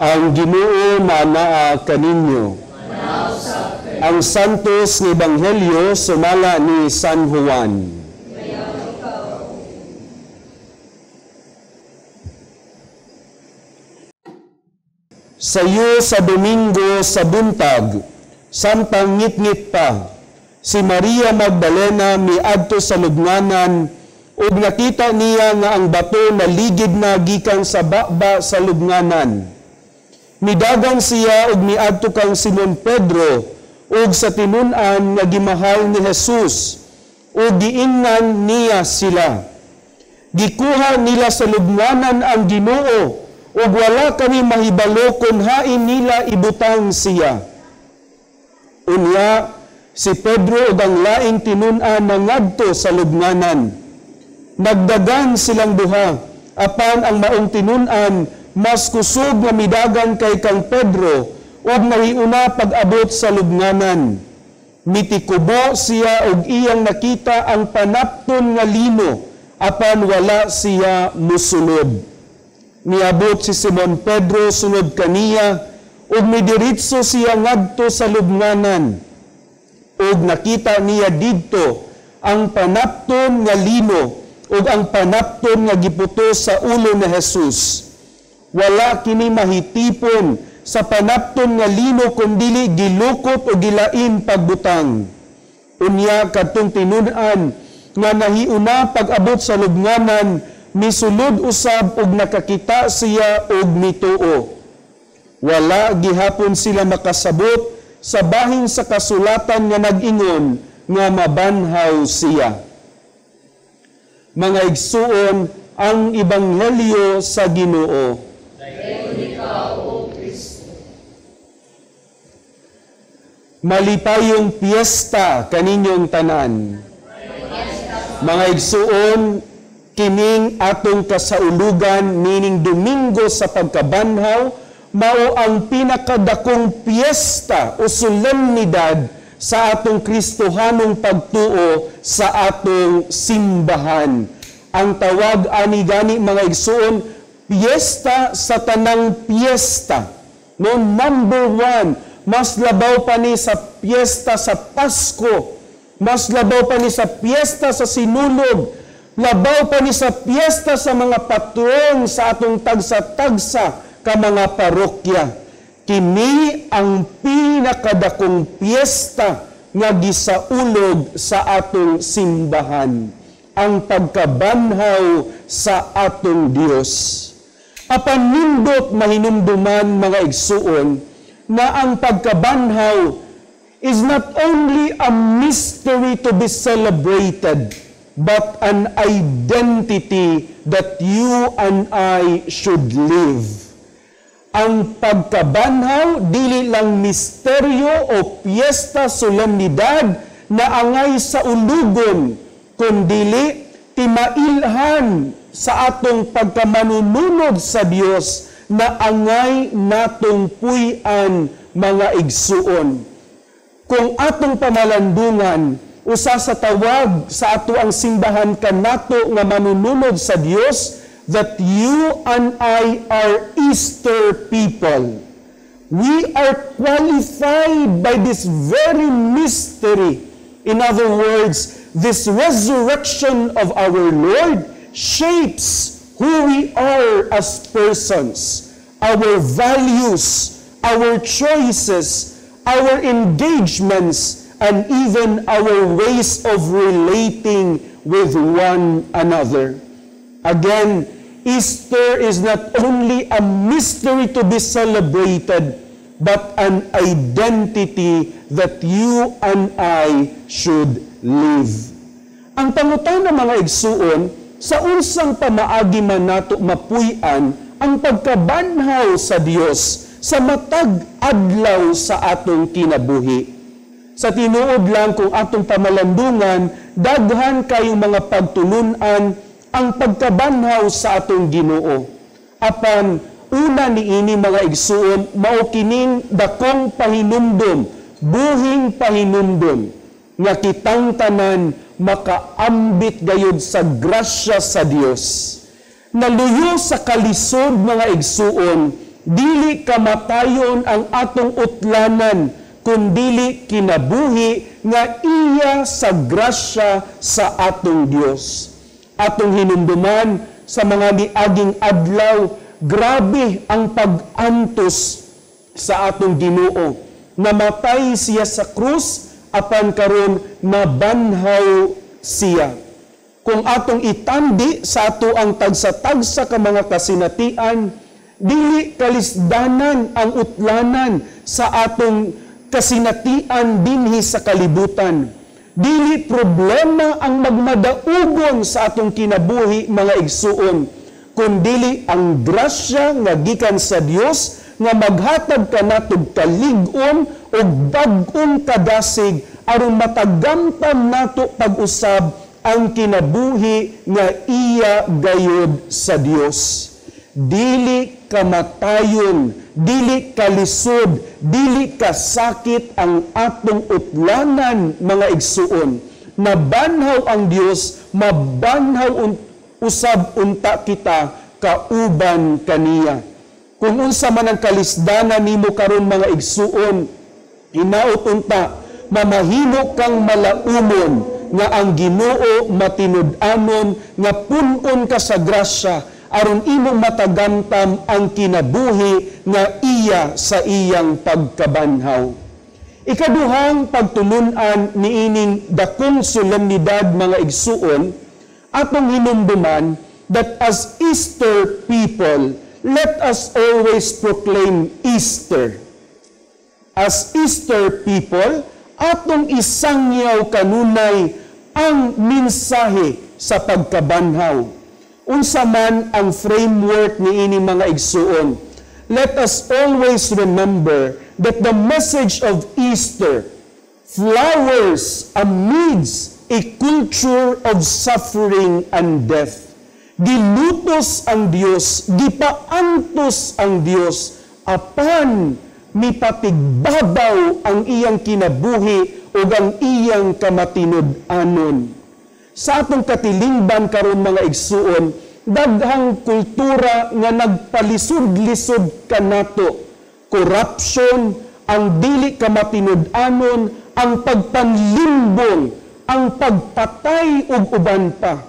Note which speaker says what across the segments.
Speaker 1: Ang Ginoo manaa kaninyo. Ang Santos nga Ebanghelyo sumala ni San Juan. Sayo sa Domingo sa buntag, samtang ngit-ngit pa, si Maria Magdalena miadto sa lubnganan ug nakita niya nga ang bato naligid na gikan sa baba sa lubnganan. Midagan siya ug miadto kang Simon Pedro ug sa tinun-an nga gimahal ni Jesus ug giingnan niya sila. Gikuha nila sa lubnganan ang Ginoo ug wala kami mahibalo kung hain nila ibutang siya. Unya, si Pedro ug ang laing tinun-an nangadto sa lubnganan. Nagdagan silang duha, apan ang maong tinun-an mas kusog nga midagan kay kang Pedro ug nahiuna pag-abot sa lubnganan. Mitikubo siya ug iyang nakita ang panapton nga lino, apan wala siya musulod. Niabot si Simon Pedro sunod kaniya ug midiritso siya ngadto sa lubnganan. Ug nakita niya didto ang panapton nga lino ug ang panapton nga giputo sa ulo ni Jesus. Wala kini mahitipon sa panapton nga lino kundili gilukot o gilain pagbutang. Unya kadtong tinun-an nga nahiuna pag-abot sa lubnganan, misulod usab ug nakakita siya og mituo. Wala gihapon sila makasabot sa bahin sa kasulatan nga nag-ingon nga mabanhaw siya. Mga igsuon, ang Ebanghelyo sa Ginoo. Malipayong piyesta kaninyong tanan. Mga igsuon, kining atong kasaulugan, meaning Domingo sa pagkabanhaw, mao ang pinakadakong piyesta o solemnidad sa atong Kristohanong pagtuo sa atong simbahan. Ang tawag ani gani mga igsuon, piyesta sa tanang piyesta. No, number 1, mas labaw pa ni sa piyesta sa Pasko, mas labaw pa ni sa piyesta sa Sinulog, labaw pa ni sa piyesta sa mga patron sa atong tagsa-tagsa ka mga parokya. Kini ang pinakadakong piyesta nga gisaulog sa atong simbahan, ang pagkabanhaw sa atong Dios. Apan nindot mahinumduman mga igsuon na ang pagkabanhaw is not only a mystery to be celebrated, but an identity that you and I should live. Ang pagkabanhaw, dili lang misteryo o piyesta solemnidad na angay sa ulugon, kundili timailhan sa atong pagkamanununod sa Dios na angay natong puy-an mga igsuon. Kung atong pamalandungan, usa sa tawag sa ato ang simbahan kanato nga manununod sa Dios, that you and I are Easter people. We are qualified by this very mystery. In other words, this resurrection of our Lord shapes who we are as persons, our values, our choices, our engagements, and even our ways of relating with one another. Again, Easter is not only a mystery to be celebrated, but an identity that you and I should live. Ang pangutan ng mga igsuon, sa unsang pamaagi man nato mapuy-an ang pagkabanhaw sa Dios sa matag adlaw sa atong kinabuhi. Sa tinuod lang kung atong pamalandungan, daghan kayong mga pagtulunan ang pagkabanhaw sa atong Ginoo. Apan una niini mga igsuon, mao kining dakong pahinumdom, buhing pahinumdom, nga kitang tanan makaambit gayud sa grasya sa Dios. Naluyo sa kalisod mga igsuon dili kamatayon ang atong utlanan, kundili kinabuhi nga iya sa grasya sa atong Dios. Atong hinumduman sa mga niaging adlaw, grabe ang pag-antos sa atong Ginoo. Namatay siya sa krus, apan karon nabanhaw siya. Kung atong itandi sa ato ang tagsa-tagsa ka mga kasinatian, dili kalisdanan ang utlanan sa atong kasinatian dinhi sa kalibutan. Dili problema ang magmadaugon sa atong kinabuhi mga igsuon, kundili ang grasya nga gikan sa Dios nga maghatag kanatog kalig-on o bag-ong kadasig aron matagamtam nato pag-usab ang kinabuhi nga iya gayud sa Dios. Dili kamatayon, dili kalisod, dili kasakit ang atong utlanan mga igsuon. Nabanhaw ang Dios, mabanhaw usab unta kita kauban kaniya. Kung unsa man ang kalisdanan nimo karon mga igsuon, hinaot unta mamahimo kang malaumon nga ang Ginoo matinud-anon nga pun-on ka sa grasya aron imong matagamtam ang kinabuhi nga iya sa iyang pagkabanhaw. Ikaduhang pagtulun-an niining dakong solemnidad mga igsuon, atong hinumduman that as Easter people, let us always proclaim Easter. As Easter people, atong isangyaw kanunay ang mensahe sa pagkabanhaw. Unsa man ang framework niini mga igsuon, let us always remember that the message of Easter flowers amidst a culture of suffering and death. Gilutos ang Dios, gipaantos ang Dios, apan mipatigbabaw ang iyang kinabuhi o ang iyang kamatinud-anon. Sa atong katilingban karon mga igsuon, daghang kultura nga nagpalisod-lisod kanato. Corruption, ang dili kamatinud-anon, ang pagpanlimbong, ang pagpatay ug uban pa.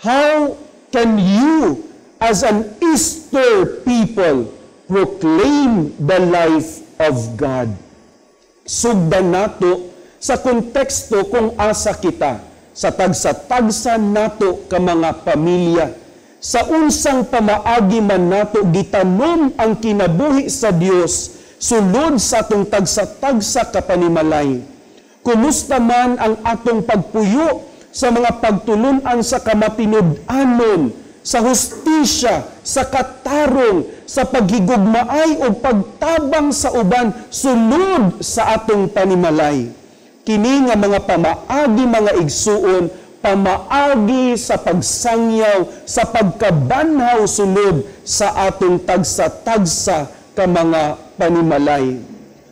Speaker 1: How can you as an Easter people proclaim the life of God? Sugdan nato sa konteksto kung asa kita, sa tagsa-tagsa nato ka mga pamilya, sa unsang pamaagi man nato gitanom ang kinabuhi sa Dios sulod sa atong tagsa-tagsa ka panimalay. Kumusta man ang atong pagpuyo sa mga pagtulun-an sa kamatinud-anon, sa hustisya, sa katarong, sa paghigugmaay o pagtabang sa uban sulod sa atong panimalay. Kini nga mga pamaagi mga igsuon, pamaagi sa pagsangyaw, sa pagkabanhaw sulod sa atong tagsa-tagsa ka mga panimalay.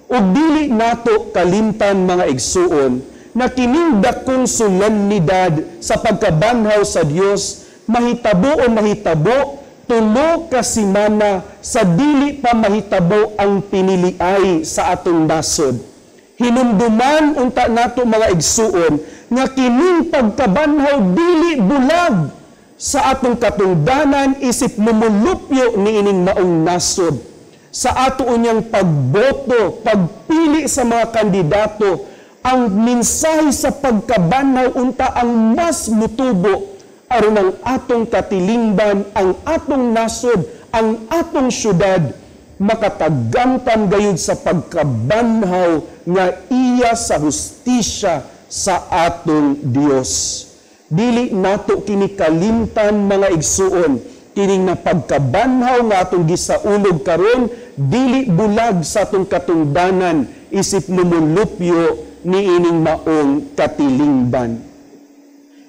Speaker 1: O dili nato kalimtan mga igsuon, na kining dakong solemnidad sa pagkabanhaw sa Dios, mahitabo o mahitabo, tulo ka simana sa dili pa mahitabo ang piniliay sa atong nasod. Hinumduman unta nato mga igsuon nga kining pagkabanhaw dili bulag sa atong katungdanan isip mumulupyo niining maong nasod. Sa ato unyang pagboto, pagpili sa mga kandidato, ang mensahe sa pagkabanhaw unta ang mas mutubo aron ang atong katilingban, ang atong nasod, ang atong syudad makatagamtan gayud sa pagkabanhaw nga iya sa hustisya sa atong Dios. Dili nato kini kalimtan mga igsuon, kining na pagkabanhaw nga atong gisaulog karon dili bulag sa atong katungdanan isip lumulupyo niining maong katilingban.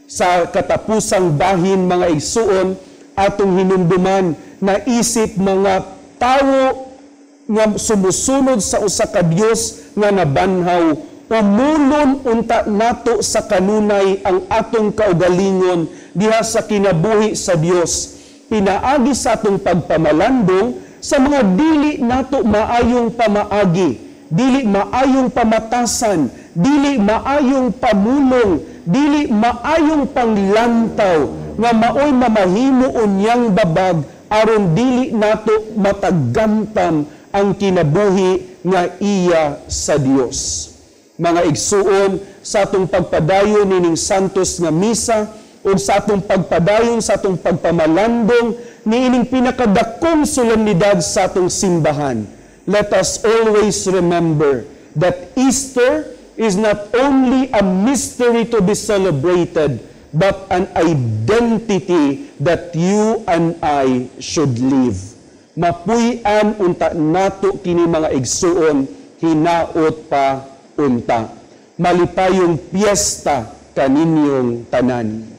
Speaker 1: Sa katapusang bahin mga igsuon, atong hinumduman na isip mga tawo nga sumusunod sa usa ka Dios nga nabanhaw, umulon unta nato sa kanunay ang atong kaugalingon diha sa kinabuhi sa Dios. Pinaagi sa atong pagpamalandong sa mga dili nato maayong pamaagi, dili maayong pamatasan, dili maayong pamulong, dili maayong panglantaw, nga maoy mamahimo unyang babag, aron dili nato matagamtam ang kinabuhi nga iya sa Dios. Mga igsuon, sa atong pagpadayon nining santos nga misa, o sa atong pagpadayon, sa atong pagpamalandong, niining pinakadakong solemnidad sa atong simbahan, let us always remember that Easter is not only a mystery to be celebrated, but an identity that you and I should live. Mapuy-an unta nato kini mga igsuon, hinaot pa unta. Malipayong piyesta kaninyong tanan.